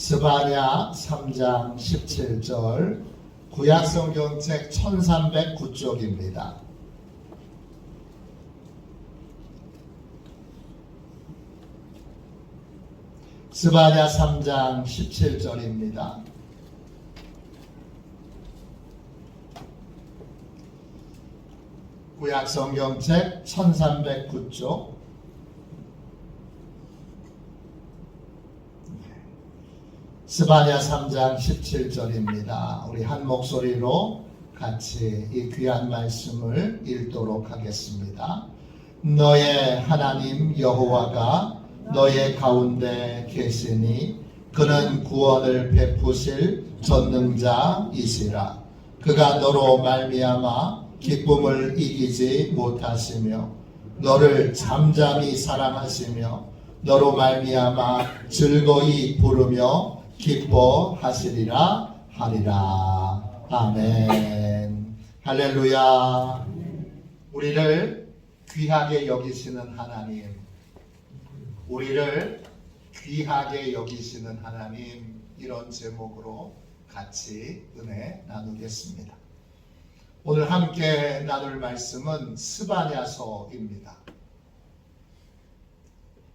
스바냐 3장 17절 구약성경책 1309쪽입니다. 스바냐 3장 17절입니다. 구약성경책 1309쪽 스바냐 3장 17절입니다. 우리 한 목소리로 같이 이 귀한 말씀을 읽도록 하겠습니다. 너의 하나님 여호와가 너의 가운데 계시니 그는 구원을 베푸실 전능자이시라. 그가 너로 말미암아 기쁨을 이기지 못하시며 너를 잠잠히 사랑하시며 너로 말미암아 즐거이 부르며 기뻐하시리라 하리라. 아멘. 할렐루야. 우리를 귀하게 여기시는 하나님, 우리를 귀하게 여기시는 하나님, 이런 제목으로 같이 은혜 나누겠습니다. 오늘 함께 나눌 말씀은 스바냐서입니다.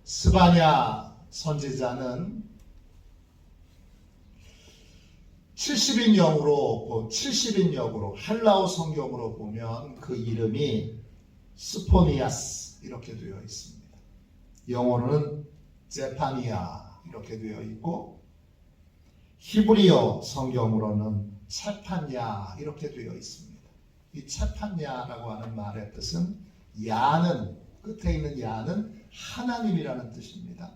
스바냐 선지자는 70인역으로 헬라어 성경으로 보면 그 이름이 스포니아스 이렇게 되어 있습니다. 영어로는 제파니아 이렇게 되어 있고 히브리어 성경으로는 체판야 이렇게 되어 있습니다. 이 체판야라고 하는 말의 뜻은 야는, 끝에 있는 야는 하나님이라는 뜻입니다.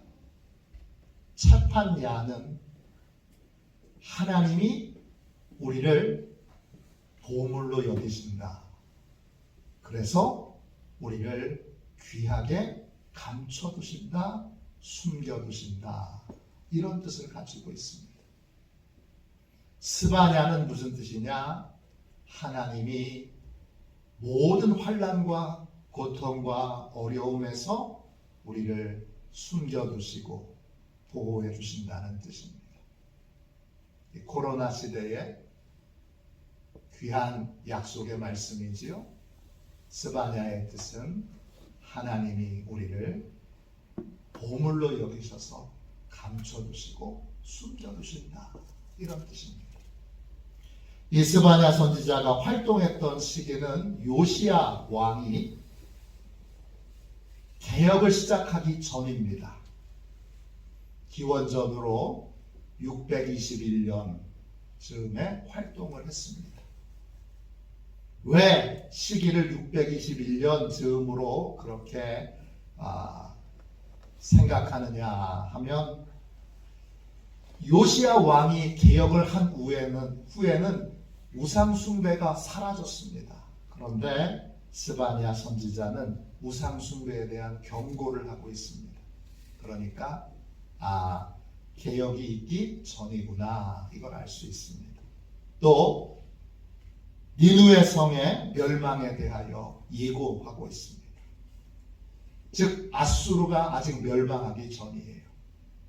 체판야는 하나님이 우리를 보물로 여기신다. 그래서 우리를 귀하게 감춰두신다, 숨겨두신다. 이런 뜻을 가지고 있습니다. 스바냐는 무슨 뜻이냐? 하나님이 모든 환난과 고통과 어려움에서 우리를 숨겨두시고 보호해 주신다는 뜻입니다. 이 코로나 시대에 귀한 약속의 말씀이지요. 스바냐의 뜻은 하나님이 우리를 보물로 여기셔서 감춰두시고 숨겨두신다. 이런 뜻입니다. 이 스바냐 선지자가 활동했던 시기는 요시야 왕이 개혁을 시작하기 전입니다. 기원전으로 621년 즈음에 활동을 했습니다. 왜 시기를 621년 즈음으로 그렇게 생각하느냐 하면 요시야 왕이 개혁을 한 후에는 우상 숭배가 사라졌습니다. 그런데 스바냐 선지자는 우상 숭배에 대한 경고를 하고 있습니다. 그러니까 개혁이 있기 전이구나, 이걸 알 수 있습니다. 또 니느웨 성의 멸망에 대하여 예고하고 있습니다. 즉 아수르가 아직 멸망하기 전이에요.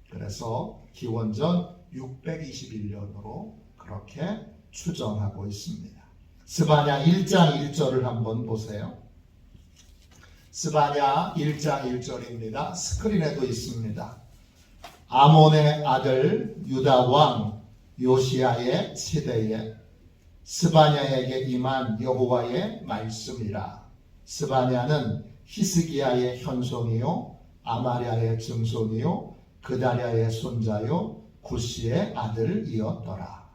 그래서 기원전 621년으로 그렇게 추정하고 있습니다. 스바냐 1장 1절을 한번 보세요. 스바냐 1장 1절입니다. 스크린에도 있습니다. 아몬의 아들 유다 왕 요시야의 시대에 스바냐에게 임한 여호와의 말씀이라. 스바냐는 히스기야의 현손이요 아마랴의 증손이요 그다랴의 손자요 구시의 아들이었더라.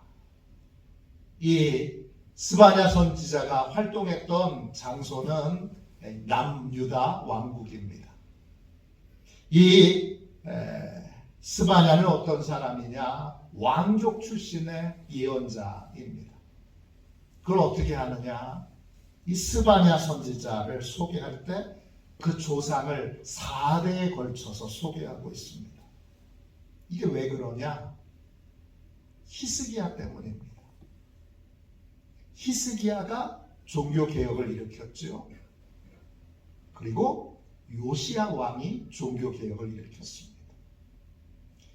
이 스바냐 선지자가 활동했던 장소는 남유다 왕국입니다. 이 스바냐는 어떤 사람이냐? 왕족 출신의 예언자입니다. 그걸 어떻게 하느냐? 이 스바냐 선지자를 소개할 때 그 조상을 4대에 걸쳐서 소개하고 있습니다. 이게 왜 그러냐? 히스기야 때문입니다. 히스기야가 종교개혁을 일으켰죠. 그리고 요시야 왕이 종교개혁을 일으켰습니다.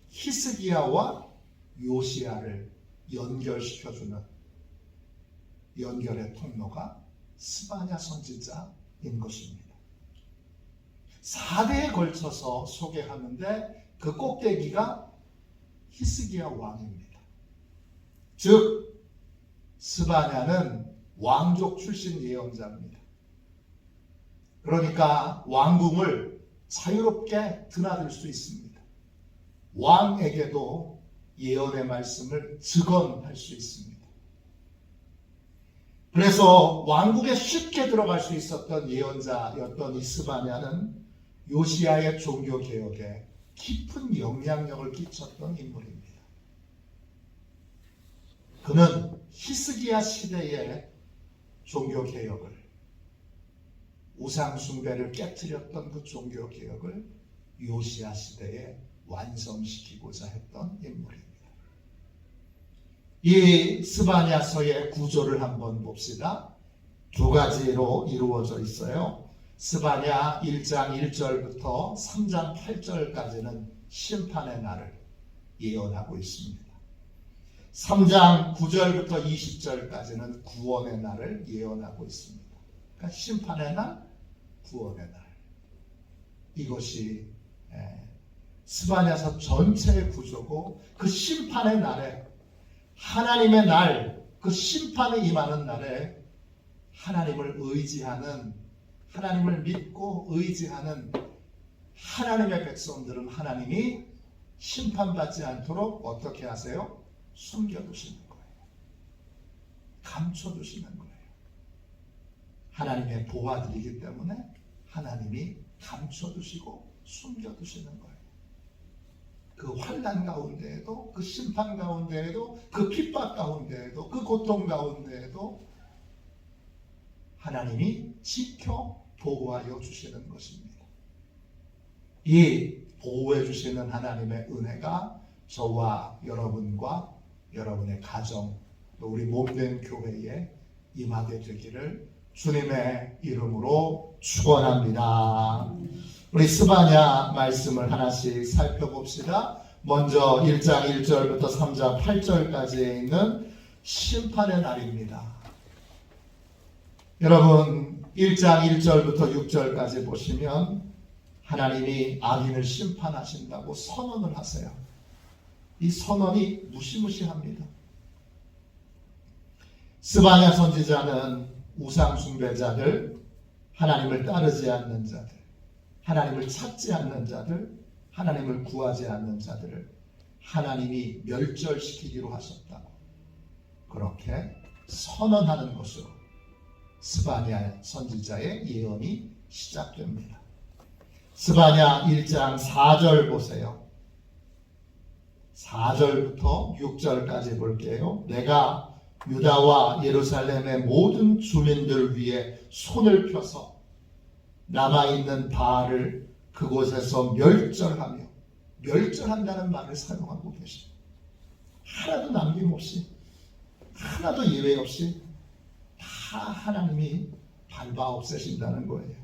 히스기야와 요시야를 연결시켜주는 연결의 통로가 스바냐 선지자인 것입니다. 4대에 걸쳐서 소개하는데 그 꼭대기가 히스기야 왕입니다. 즉 스바냐는 왕족 출신 예언자입니다. 그러니까 왕궁을 자유롭게 드나들 수 있습니다. 왕에게도 예언의 말씀을 증언할 수 있습니다. 그래서 왕국에 쉽게 들어갈 수 있었던 예언자였던 이 스바냐는 요시야의 종교개혁에 깊은 영향력을 끼쳤던 인물입니다. 그는 히스기야 시대의 종교개혁을, 우상숭배를 깨뜨렸던 그 종교개혁을 요시야 시대에 완성시키고자 했던 인물입니다. 이 스바냐서의 구조를 한번 봅시다. 두 가지로 이루어져 있어요. 스바냐 1장 1절부터 3장 8절까지는 심판의 날을 예언하고 있습니다. 3장 9절부터 20절까지는 구원의 날을 예언하고 있습니다. 그러니까 심판의 날, 구원의 날. 이것이 스바냐서 전체의 구조고, 그 심판의 날에, 하나님의 날, 그 심판이 임하는 날에 하나님을 의지하는, 하나님을 믿고 의지하는 하나님의 백성들은 하나님이 심판받지 않도록 어떻게 하세요? 숨겨두시는 거예요. 감춰두시는 거예요. 하나님의 보화들이기 때문에 하나님이 감춰두시고 숨겨두시는 거예요. 그 환난 가운데에도, 그 심판 가운데에도, 그 핍박 가운데에도, 그 고통 가운데에도 하나님이 지켜 보호하여 주시는 것입니다. 이 보호해 주시는 하나님의 은혜가 저와 여러분과 여러분의 가정, 또 우리 몸된 교회에 임하게 되기를 주님의 이름으로 축원합니다. 우리 스바냐 말씀을 하나씩 살펴봅시다. 먼저 1장 1절부터 3장 8절까지에 있는 심판의 날입니다. 여러분 1장 1절부터 6절까지 보시면 하나님이 악인을 심판하신다고 선언을 하세요. 이 선언이 무시무시합니다. 스바냐 선지자는 우상 숭배자들, 하나님을 따르지 않는 자들, 하나님을 찾지 않는 자들, 하나님을 구하지 않는 자들을 하나님이 멸절시키기로 하셨다고 그렇게 선언하는 것으로 스바냐 선지자의 예언이 시작됩니다. 스바냐 1장 4절 보세요. 4절부터 6절까지 볼게요. 내가 유다와 예루살렘의 모든 주민들 위에 손을 펴서 남아있는 바알을 그곳에서 멸절하며, 멸절한다는 말을 사용하고 계십니다. 하나도 남김없이, 하나도 예외 없이 다 하나님이 밟아 없애신다는 거예요.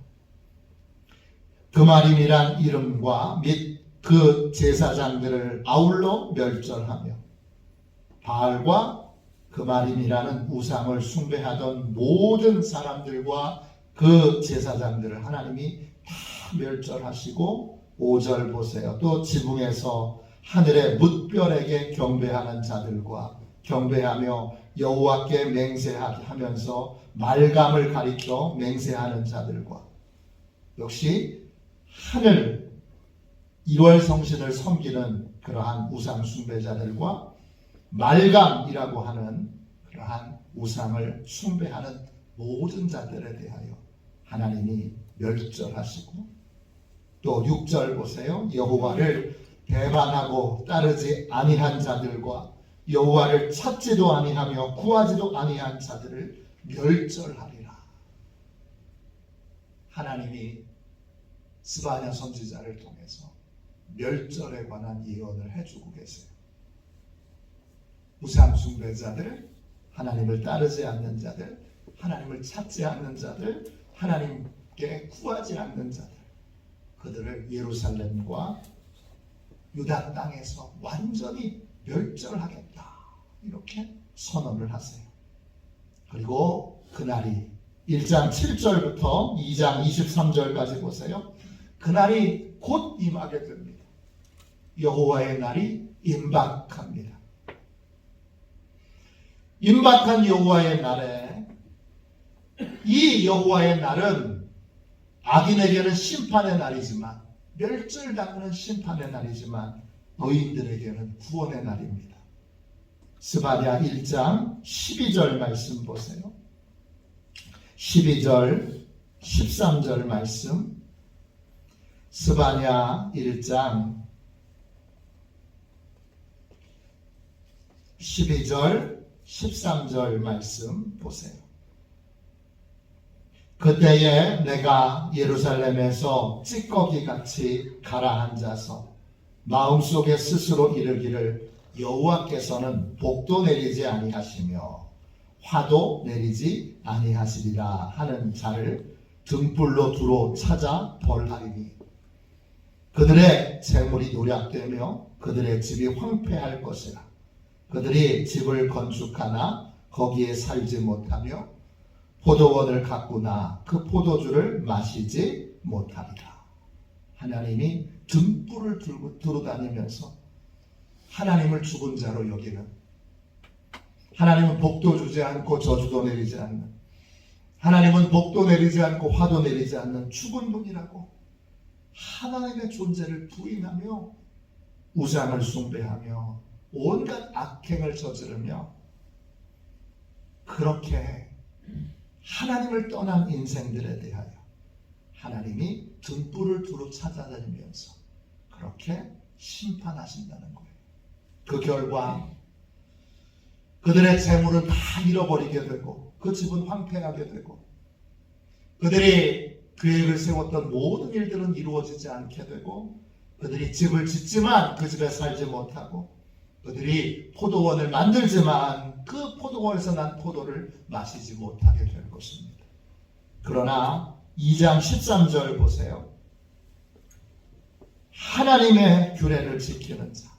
그마림이란 이름과 및 그 제사장들을 아울러 멸절하며 바알과 그마림이라는 우상을 숭배하던 모든 사람들과 그 제사장들을 하나님이 다 멸절하시고 5절 보세요. 또 지붕에서 하늘의 뭇별에게 경배하는 자들과 경배하며 여호와께 맹세하면서 말감을 가리켜 맹세하는 자들과 역시 하늘 1월 성신을 섬기는 그러한 우상 숭배자들과 말감이라고 하는 그러한 우상을 숭배하는 모든 자들에 대하여 하나님이 멸절하시고 또 6절 보세요. 여호와를 배반하고 따르지 아니한 자들과 여호와를 찾지도 아니하며 구하지도 아니한 자들을 멸절하리라. 하나님이 스바냐 선지자를 통해서 멸절에 관한 예언을 해주고 계세요. 우상 숭배자들, 하나님을 따르지 않는 자들, 하나님을 찾지 않는 자들, 하나님께 구하지 않는 자들, 그들을 예루살렘과 유다 땅에서 완전히 멸절하겠다. 이렇게 선언을 하세요. 그리고 그날이 1장 7절부터 2장 23절까지 보세요. 그날이 곧 임하게 됩니다. 여호와의 날이 임박합니다. 임박한 여호와의 날에 이 여호와의 날은 악인에게는 심판의 날이지만 멸절당하는 심판의 날이지만 의인들에게는 구원의 날입니다. 스바냐 1장 12절 말씀 보세요. 12절 13절 말씀 스바냐 1장 12절 13절 말씀 보세요. 그때에 내가 예루살렘에서 찌꺼기같이 가라앉아서 마음속에 스스로 이르기를 여호와께서는 복도 내리지 아니하시며 화도 내리지 아니하시리라 하는 자를 등불로 두루 찾아 벌하리니 그들의 재물이 노략되며 그들의 집이 황폐할 것이라. 그들이 집을 건축하나 거기에 살지 못하며 포도원을 가꾸나 그 포도주를 마시지 못하리라. 하나님이 등불을 들고 두루다니면서 하나님을 죽은 자로 여기는, 하나님은 복도 주지 않고 저주도 내리지 않는, 하나님은 복도 내리지 않고 화도 내리지 않는 죽은 분이라고 하나님의 존재를 부인하며 우상을 숭배하며 온갖 악행을 저지르며 그렇게 하나님을 떠난 인생들에 대하여 하나님이 등불을 두루 찾아다니면서 그렇게 심판하신다는 거예요. 그 결과 그들의 재물은 다 잃어버리게 되고 그 집은 황폐하게 되고 그들이 계획을 세웠던 모든 일들은 이루어지지 않게 되고 그들이 집을 짓지만 그 집에 살지 못하고 그들이 포도원을 만들지만 그 포도원에서 난 포도를 마시지 못하게 될 것입니다. 그러나 2장 13절 보세요. 하나님의 규례를 지키는 자,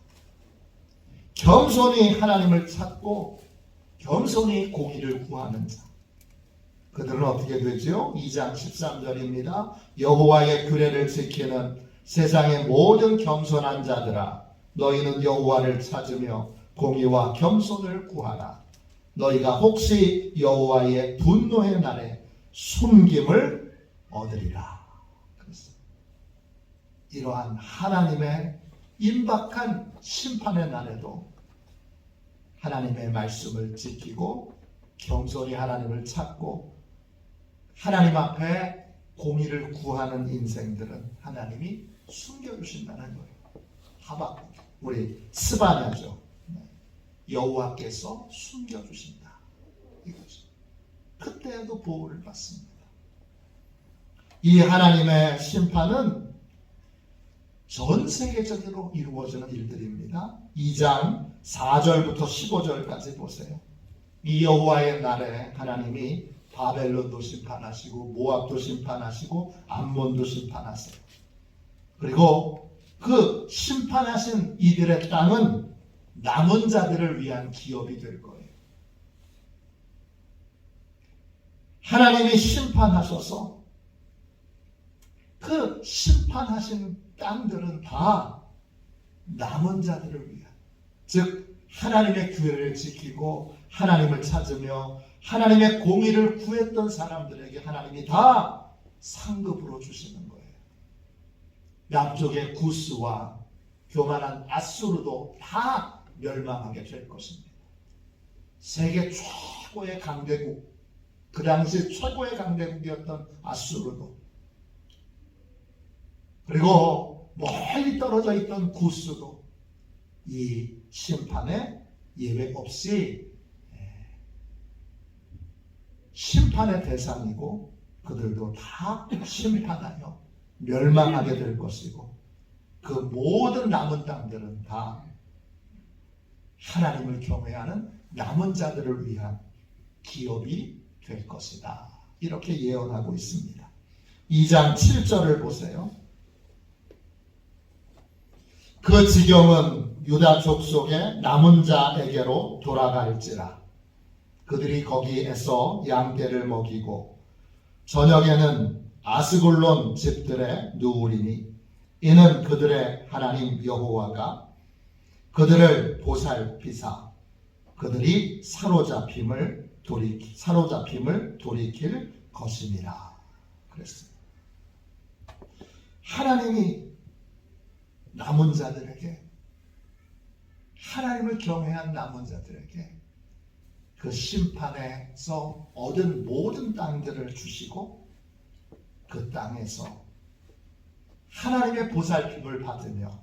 겸손히 하나님을 찾고 겸손히 공의를 구하는 자, 그들은 어떻게 되죠? 2장 13절입니다. 여호와의 규례를 지키는 세상의 모든 겸손한 자들아, 너희는 여호와를 찾으며 공의와 겸손을 구하라. 너희가 혹시 여호와의 분노의 날에 숨김을 얻으리라. 그래서 이러한 하나님의 임박한 심판의 날에도 하나님의 말씀을 지키고 겸손히 하나님을 찾고 하나님 앞에 공의를 구하는 인생들은 하나님이 숨겨주신다는 거예요. 하박국, 우리 스바냐죠. 여호와께서 숨겨주신다. 이거죠. 그때에도 보호를 받습니다. 이 하나님의 심판은 전 세계적으로 이루어지는 일들입니다. 2장 4절부터 15절까지 보세요. 이 여호와의 날에 하나님이 바벨론도 심판하시고 모압도 심판하시고 암몬도 심판하세요. 그리고 그 심판하신 이들의 땅은 남은 자들을 위한 기업이 될 거예요. 하나님이 심판하셔서 그 심판하신 땅들은 다 남은 자들을 위한, 즉 하나님의 규례를 지키고 하나님을 찾으며 하나님의 공의를 구했던 사람들에게 하나님이 다 상급으로 주시는 거예요. 남쪽의 구스와 교만한 아수르도 다 멸망하게 될 것입니다. 세계 최고의 강대국, 그 당시 최고의 강대국이었던 아수르도, 그리고 멀리 떨어져 있던 구스도 이 심판에 예외 없이 심판의 대상이고 그들도 다 심판하여 멸망하게 될 것이고 그 모든 남은 땅들은 다 하나님을 경외하는 남은 자들을 위한 기업이 될 것이다. 이렇게 예언하고 있습니다. 2장 7절을 보세요. 그 지경은 유다 족속의 남은 자에게로 돌아갈지라. 그들이 거기에서 양떼를 먹이고 저녁에는 아스글론 집들에 누우리니 이는 그들의 하나님 여호와가 그들을 보살피사 그들이 사로잡힘을 돌이킬 것이니라. 그랬어요. 하나님이 남은 자들에게, 하나님을 경외한 남은 자들에게 그 심판에서 얻은 모든 땅들을 주시고 그 땅에서 하나님의 보살핌을 받으며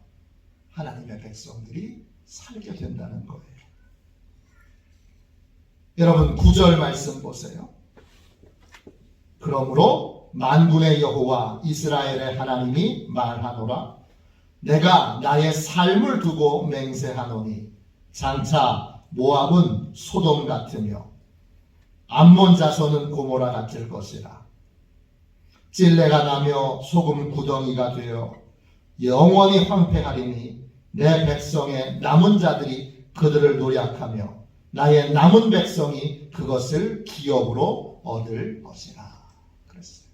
하나님의 백성들이 살게 된다는 거예요. 여러분 9절 말씀 보세요. 그러므로 만군의 여호와 이스라엘의 하나님이 말하노라. 내가 나의 삶을 두고 맹세하노니 장차 모압은 소돔 같으며 암몬 자손은 고모라 같을 것이라. 찔레가 나며 소금 구덩이가 되어 영원히 황폐하리니 내 백성의 남은 자들이 그들을 노략하며 나의 남은 백성이 그것을 기업으로 얻을 것이라. 그랬어요.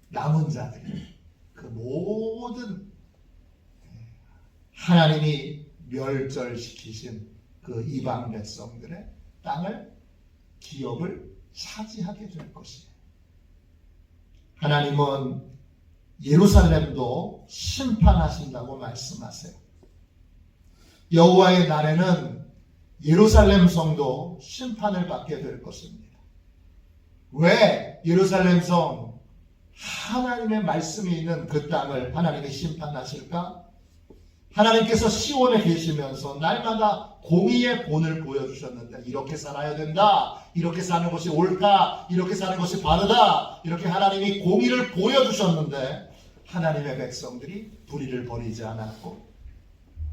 남은 자들이 그 모든 하나님이 멸절시키신 그 이방 백성들의 땅을, 기업을 차지하게 될 것이에요. 하나님은 예루살렘도 심판하신다고 말씀하세요. 여호와의 날에는 예루살렘 성도 심판을 받게 될 것입니다. 왜 예루살렘 성, 하나님의 말씀이 있는 그 땅을 하나님이 심판하실까? 하나님께서 시온에 계시면서 날마다 공의의 본을 보여주셨는데 이렇게 살아야 된다, 이렇게 사는 것이 옳다, 이렇게 사는 것이 바르다, 이렇게 하나님이 공의를 보여주셨는데 하나님의 백성들이 불의를 버리지 않았고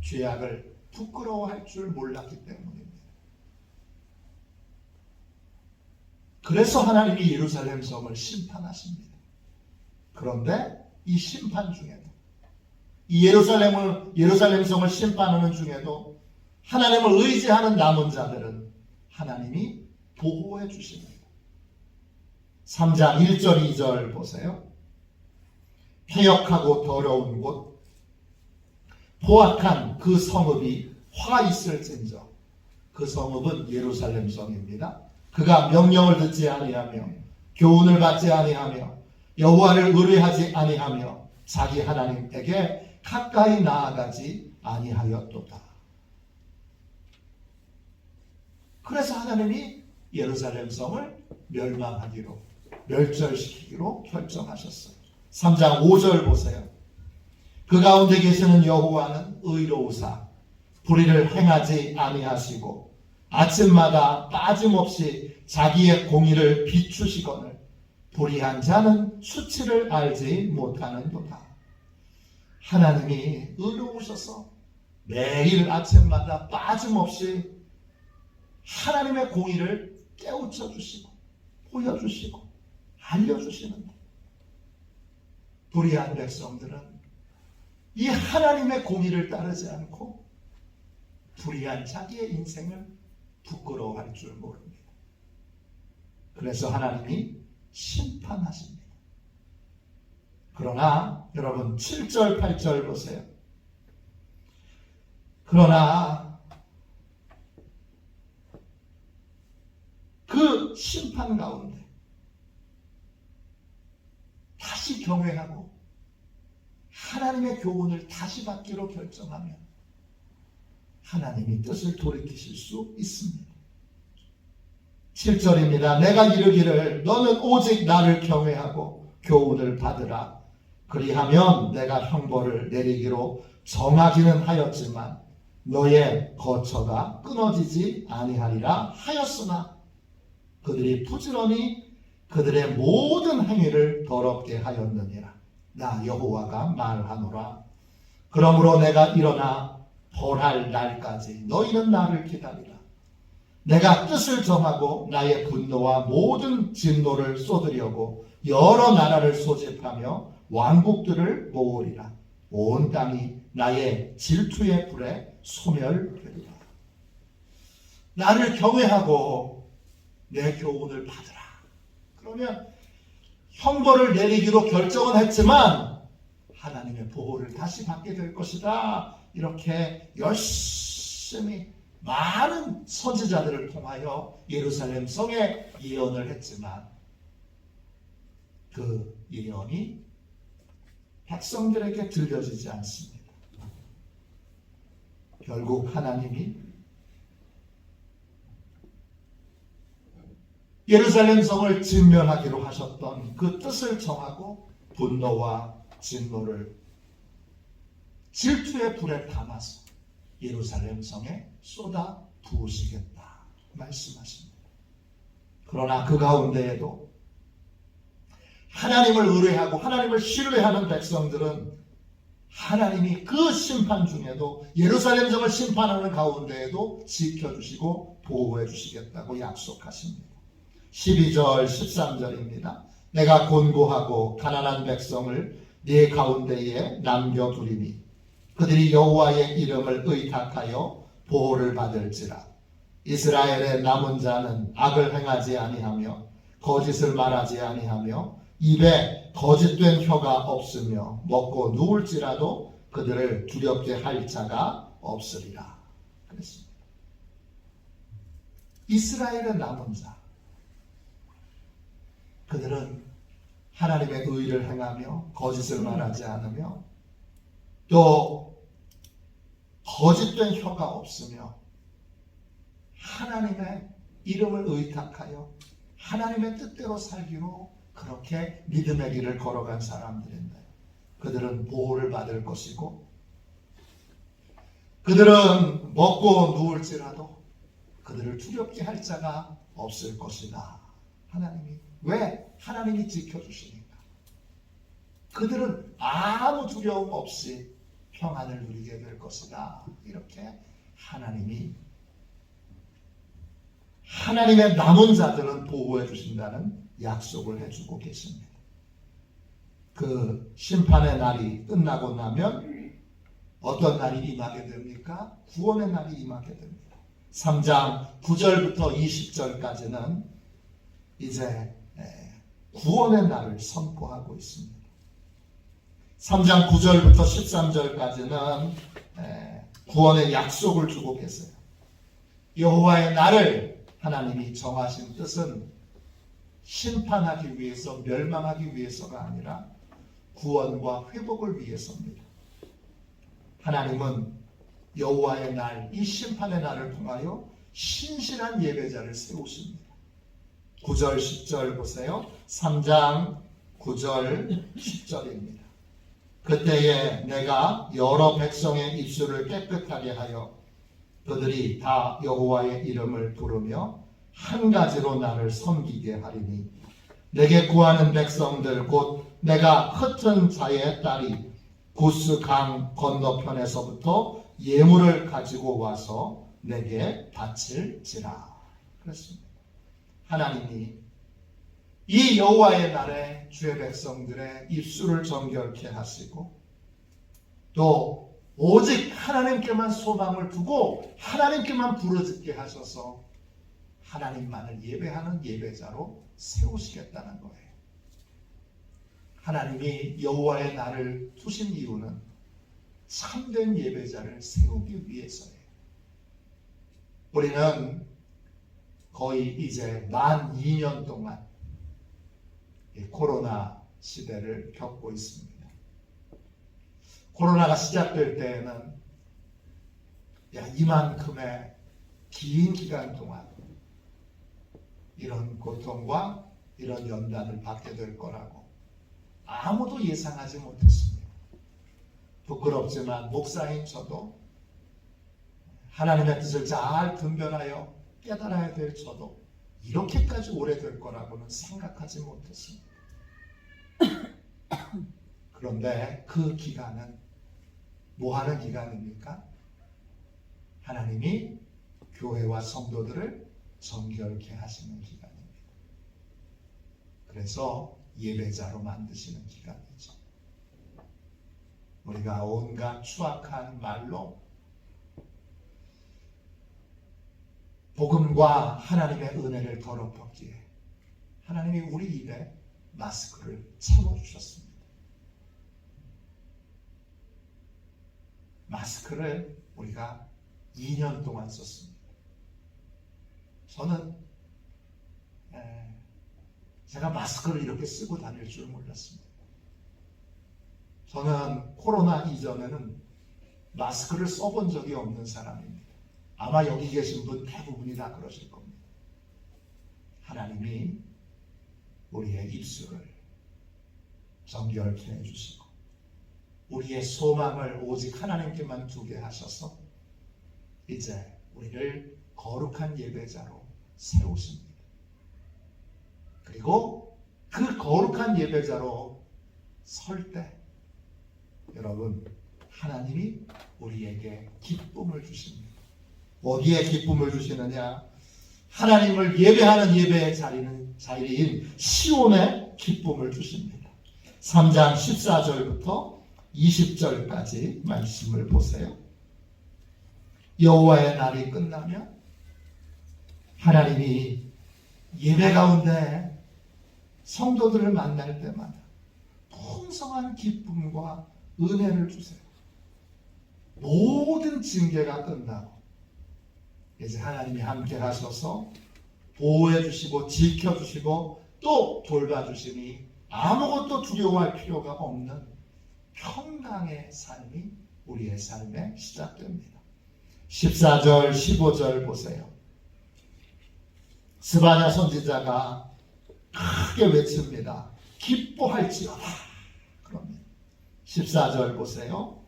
죄악을 부끄러워할 줄 몰랐기 때문입니다. 그래서 하나님이 예루살렘 성을 심판하십니다. 그런데 이 심판 중에도, 이 예루살렘 성을 심판하는 중에도 하나님을 의지하는 남은 자들은 하나님이 보호해 주십니다. 3장 1절 2절 보세요. 폐역하고 더러운 곳, 포악한 그 성읍이 화 있을진저. 그 성읍은 예루살렘 성입니다. 그가 명령을 듣지 아니하며 교훈을 받지 아니하며 여호와를 의뢰하지 아니하며 자기 하나님에게 가까이 나아가지 아니하였도다. 그래서 하나님이 예루살렘 성을 멸망하기로, 멸절시키기로 결정하셨어요. 3장 5절 보세요. 그 가운데 계시는 여호와는 의로우사 불의를 행하지 아니하시고 아침마다 빠짐없이 자기의 공의를 비추시거늘 불의한 자는 수치를 알지 못하는도다. 하나님이 의로우셔서 매일 아침마다 빠짐없이 하나님의 공의를 깨우쳐 주시고 보여주시고 알려주시는데 불의한 백성들은 이 하나님의 공의를 따르지 않고 불의한 자기의 인생을 부끄러워할 줄 모릅니다. 그래서 하나님이 심판하십니다. 그러나 여러분 7절 8절 보세요. 그러나 그 심판 가운데 다시 경외하고 하나님의 교훈을 다시 받기로 결정하면 하나님이 뜻을 돌이키실 수 있습니다. 7절입니다. 내가 이르기를 너는 오직 나를 경외하고 교훈을 받으라. 그리하면 내가 형벌을 내리기로 정하기는 하였지만 너의 거처가 끊어지지 아니하리라 하였으나 그들이 부지런히 그들의 모든 행위를 더럽게 하였느니라. 나 여호와가 말하노라. 그러므로 내가 일어나 벌할 날까지 너희는 나를 기다리라. 내가 뜻을 정하고 나의 분노와 모든 진노를 쏟으려고 여러 나라를 소집하며 왕국들을 모으리라. 온 땅이 나의 질투의 불에 소멸되리라. 나를 경외하고 내 교훈을 받으라. 그러면 형벌을 내리기로 결정은 했지만 하나님의 보호를 다시 받게 될 것이다. 이렇게 열심히 많은 선지자들을 통하여 예루살렘 성에 예언을 했지만 그 예언이 백성들에게 들려지지 않습니다. 결국 하나님이 예루살렘 성을 진멸하기로 하셨던 그 뜻을 정하고 분노와 진노를 질투의 불에 담아서 예루살렘 성에 쏟아 부으시겠다 말씀하십니다. 그러나 그 가운데에도 하나님을 의뢰하고 하나님을 신뢰하는 백성들은 하나님이 그 심판 중에도 예루살렘 성을 심판하는 가운데에도 지켜주시고 보호해 주시겠다고 약속하십니다. 12절 13절입니다. 내가 곤고하고 가난한 백성을 네 가운데에 남겨두리니 그들이 여호와의 이름을 의탁하여 보호를 받을지라. 이스라엘의 남은 자는 악을 행하지 아니하며 거짓을 말하지 아니하며 입에 거짓된 혀가 없으며 먹고 누울지라도 그들을 두렵게 할 자가 없으리라. 그랬습니다. 이스라엘의 남은 자, 그들은 하나님의 의를 행하며 거짓을 말하지 않으며 또 거짓된 혀가 없으며 하나님의 이름을 의탁하여 하나님의 뜻대로 살기로 그렇게 믿음의 길을 걸어간 사람들인데 그들은 보호를 받을 것이고 그들은 먹고 누울지라도 그들을 두렵게 할 자가 없을 것이다. 하나님이 왜? 하나님이 지켜주시니까. 그들은 아무 두려움 없이 평안을 누리게 될 것이다. 이렇게 하나님이 하나님의 남은 자들은 보호해 주신다는 약속을 해주고 계십니다. 그 심판의 날이 끝나고 나면 어떤 날이 임하게 됩니까? 구원의 날이 임하게 됩니다. 3장 9절부터 20절까지는 이제 구원의 날을 선포하고 있습니다. 3장 9절부터 13절까지는 구원의 약속을 주고 계세요. 여호와의 날을 하나님이 정하신 뜻은 심판하기 위해서 멸망하기 위해서가 아니라 구원과 회복을 위해서입니다. 하나님은 여호와의 날, 이 심판의 날을 통하여 신실한 예배자를 세우십니다. 9절 10절 보세요. 3장 9절 10절입니다. 그때에 내가 여러 백성의 입술을 깨끗하게 하여 그들이 다 여호와의 이름을 부르며 한 가지로 나를 섬기게 하리니 내게 구하는 백성들 곧 내가 흩은 자의 딸이 구스 강 건너편에서부터 예물을 가지고 와서 내게 바칠지라. 그렇습니다. 하나님이 이 여호와의 날에 주의 백성들의 입술을 정결케 하시고 또 오직 하나님께만 소망을 두고 하나님께만 부르짖게 하셔서 하나님만을 예배하는 예배자로 세우시겠다는 거예요. 하나님이 여호와의 날을 두신 이유는 참된 예배자를 세우기 위해서예요. 우리는 거의 이제 만 2년 동안 코로나 시대를 겪고 있습니다. 코로나가 시작될 때에는 이만큼의 긴 기간 동안 이런 고통과 이런 연단을 받게 될 거라고 아무도 예상하지 못했습니다. 부끄럽지만 목사인 저도 하나님의 뜻을 잘 분별하여 깨달아야 될 저도 이렇게까지 오래될 거라고는 생각하지 못했습니다. 그런데 그 기간은 뭐 하는 기간입니까? 하나님이 교회와 성도들을 정결케 하시는 기간입니다. 그래서 예배자로 만드시는 기간이죠. 우리가 온갖 추악한 말로 복음과 하나님의 은혜를 더럽혔기에 하나님이 우리 입에 마스크를 채워주셨습니다. 마스크를 우리가 2년 동안 썼습니다. 저는 제가 마스크를 이렇게 쓰고 다닐 줄 몰랐습니다. 저는 코로나 이전에는 마스크를 써본 적이 없는 사람입니다. 아마 여기 계신 분 대부분이 다 그러실 겁니다. 하나님이 우리의 입술을 정결케 해주시고 우리의 소망을 오직 하나님께만 두게 하셔서 이제 우리를 거룩한 예배자로 세우십니다. 그리고 그 거룩한 예배자로 설 때 여러분 하나님이 우리에게 기쁨을 주십니다. 어디에 기쁨을 주시느냐? 하나님을 예배하는 예배의 자리인 시온에 기쁨을 주십니다. 3장 14절부터 20절까지 말씀을 보세요. 여호와의 날이 끝나면 하나님이 예배 가운데 성도들을 만날 때마다 풍성한 기쁨과 은혜를 주세요. 모든 징계가 끝나고 이제 하나님이 함께 하셔서 보호해 주시고 지켜 주시고 또 돌봐주시니 아무것도 두려워할 필요가 없는 평강의 삶이 우리의 삶에 시작됩니다. 14절 15절 보세요. 스바냐 선지자가 크게 외칩니다. 기뻐할지어다. 그럽니다. 14절 보세요.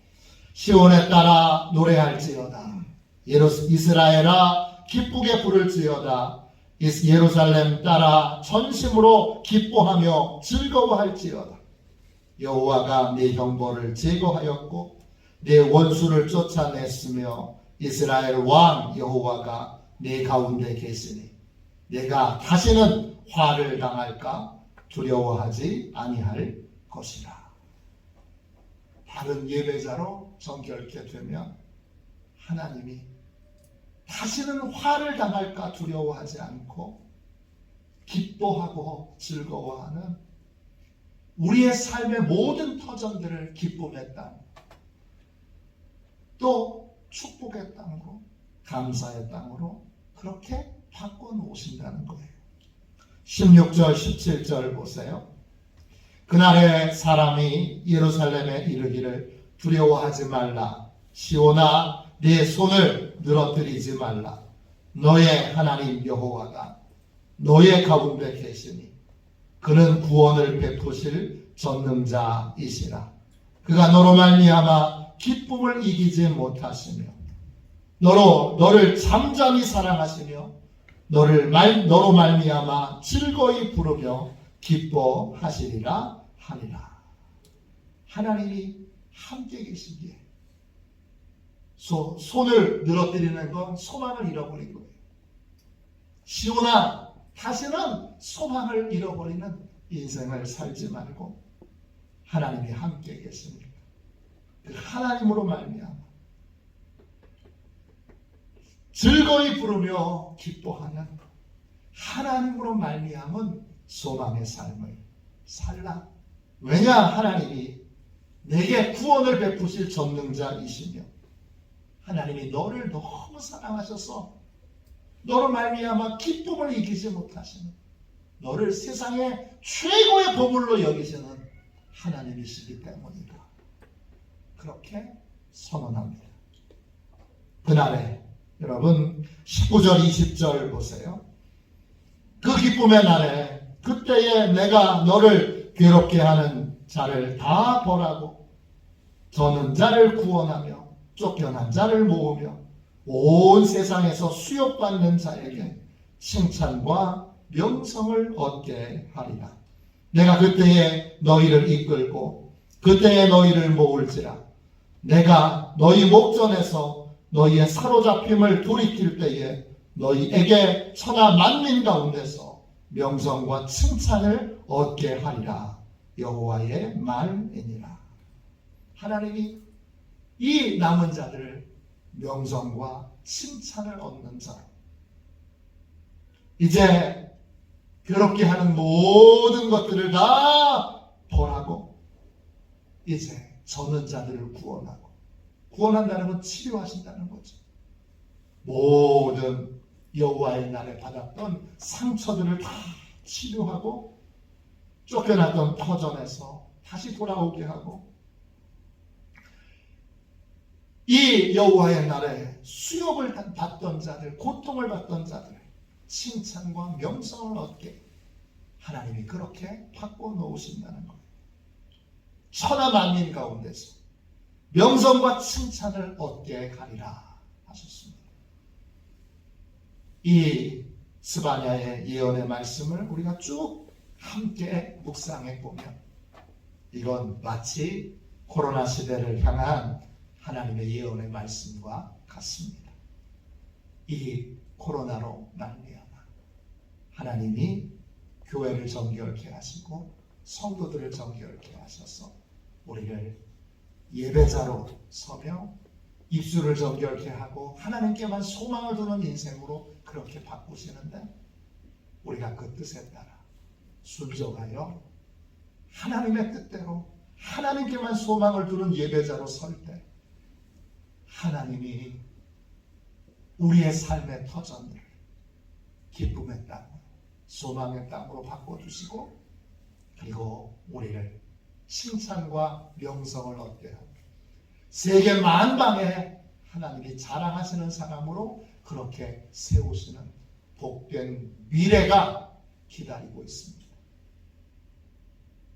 시온에 따라 노래할지어다. 이스라엘아 기쁘게 부를지어다. 예루살렘 따라 전심으로 기뻐하며 즐거워할지어다. 여호와가 네 형벌을 제거하였고 네 원수를 쫓아냈으며 이스라엘 왕 여호와가 네 가운데 계시니 내가 다시는 화를 당할까 두려워하지 아니할 것이라. 다른 예배자로 정결케 되면 하나님이 다시는 화를 당할까 두려워하지 않고 기뻐하고 즐거워하는 우리의 삶의 모든 터전들을 기쁨의 땅, 또 축복의 땅으로, 감사의 땅으로 그렇게 바꿔놓으신다는 거예요. 16절 17절 보세요. 그날에 사람이 예루살렘에 이르기를 두려워하지 말라. 시온아 네 손을 늘어뜨리지 말라. 너의 하나님 여호와가 너의 가운데 계시니 그는 구원을 베푸실 전능자이시라. 그가 너로 말미암아 기쁨을 이기지 못하시며 너를 잠잠히 사랑하시며 너로 말미암아 즐거이 부르며 기뻐하시리라 하니라. 하나님이 함께 계시기에 손을 늘어뜨리는 건 소망을 잃어버린 거예요. 시온아 다시는 소망을 잃어버리는 인생을 살지 말고 하나님이 함께 계십니다. 그 하나님으로 말미암아 즐거이 부르며 기뻐하는 하나님으로 말미암은 소망의 삶을 살라. 왜냐? 하나님이 내게 구원을 베푸실 전능자이시며 하나님이 너를 너무 사랑하셔서 너로 말미암아 기쁨을 이기지 못하시는 너를 세상의 최고의 보물로 여기시는 하나님이시기 때문이다. 그렇게 선언합니다. 그날에 여러분 19절 20절 보세요. 그 기쁨의 날에 그때에 내가 너를 괴롭게 하는 자를 다 벌하고 저는 자를 구원하며 쫓겨난 자를 모으며 온 세상에서 수욕받는 자에게 칭찬과 명성을 얻게 하리라. 내가 그때에 너희를 이끌고 그때에 너희를 모을지라. 내가 너희 목전에서 너희의 사로잡힘을 돌이킬 때에 너희에게 천하 만민 가운데서 명성과 칭찬을 얻게 하리라. 여호와의 말이니라. 하나님이 이 남은 자들을 명성과 칭찬을 얻는 자로, 이제 괴롭게 하는 모든 것들을 다 벌하고 이제 저는 자들을 구원하고, 구원한다는 건 치료하신다는 거죠. 모든 여호와의 날에 받았던 상처들을 다 치료하고 쫓겨났던 터전에서 다시 돌아오게 하고, 이 여호와의 날에 수욕을 받던 자들, 고통을 받던 자들 칭찬과 명성을 얻게 하나님이 그렇게 바꿔놓으신다는 거예요. 천하 만민 가운데서 명성과 칭찬을 얻게 하리라 하셨습니다. 이 스바냐의 예언의 말씀을 우리가 쭉 함께 묵상해 보면 이건 마치 코로나 시대를 향한 하나님의 예언의 말씀과 같습니다. 이 코로나로 말미암아 하나님이 교회를 정결케 하시고 성도들을 정결케 하셔서 우리를 예배자로 서며 입술을 정결케 하고 하나님께만 소망을 두는 인생으로 그렇게 바꾸시는데, 우리가 그 뜻에 따라 순종하여 하나님의 뜻대로 하나님께만 소망을 두는 예배자로 설 때 하나님이 우리의 삶의 터전을 기쁨의 땅, 소망의 땅으로 바꿔주시고, 그리고 우리를 칭찬과 명성을 얻게 하고 세계 만방에 하나님이 자랑하시는 사람으로 그렇게 세우시는 복된 미래가 기다리고 있습니다.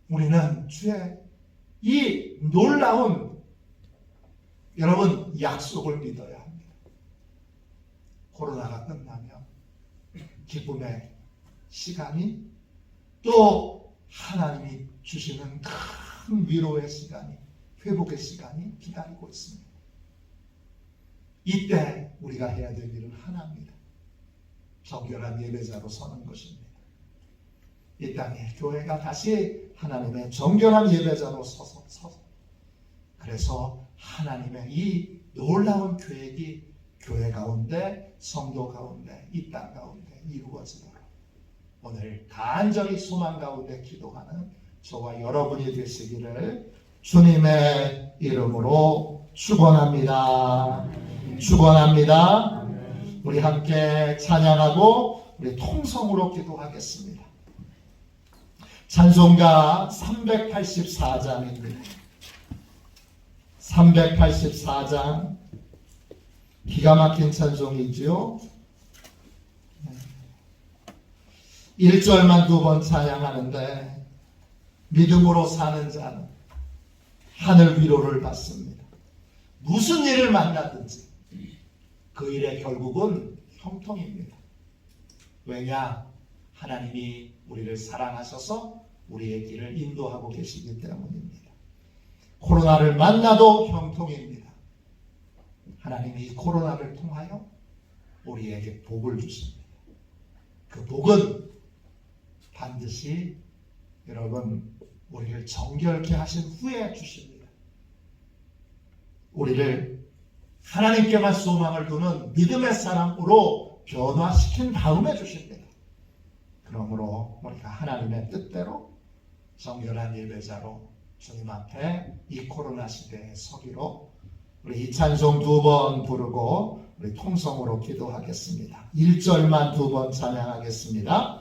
우리는 주의 이 놀라운, 여러분, 약속을 믿어야 합니다. 코로나가 끝나면 기쁨의 시간이, 또 하나님이 주시는 큰 위로의 시간이, 회복의 시간이 기다리고 있습니다. 이때 우리가 해야 될 일은 하나입니다. 정결한 예배자로 서는 것입니다. 이 땅에 교회가 다시 하나님의 정결한 예배자로 서서 그래서 하나님의 이 놀라운 계획이 교회 가운데, 성도 가운데, 이 땅 가운데 이루어지도록 오늘 간절히 소망 가운데 기도하는 저와 여러분이 되시기를 주님의 이름으로 축원합니다. 축원합니다. 우리 함께 찬양하고 우리 통성으로 기도하겠습니다. 찬송가 384장입니다. 384장, 기가 막힌 찬송이지요. 1절만 2번 찬양하는데, 믿음으로 사는 자는 하늘 위로를 받습니다. 무슨 일을 만나든지 그 일의 결국은 형통입니다. 왜냐? 하나님이 우리를 사랑하셔서 우리의 길을 인도하고 계시기 때문입니다. 코로나를 만나도 형통입니다. 하나님이 이 코로나를 통하여 우리에게 복을 주십니다. 그 복은 반드시 여러분 우리를 정결케 하신 후에 주십니다. 우리를 하나님께만 소망을 두는 믿음의 사람으로 변화시킨 다음에 주십니다. 그러므로 우리가 하나님의 뜻대로 정결한 예배자로 주님 앞에 이 코로나 시대에 서기로 우리 이 찬송 2번 부르고 우리 통성으로 기도하겠습니다. 1절만 2번 찬양하겠습니다.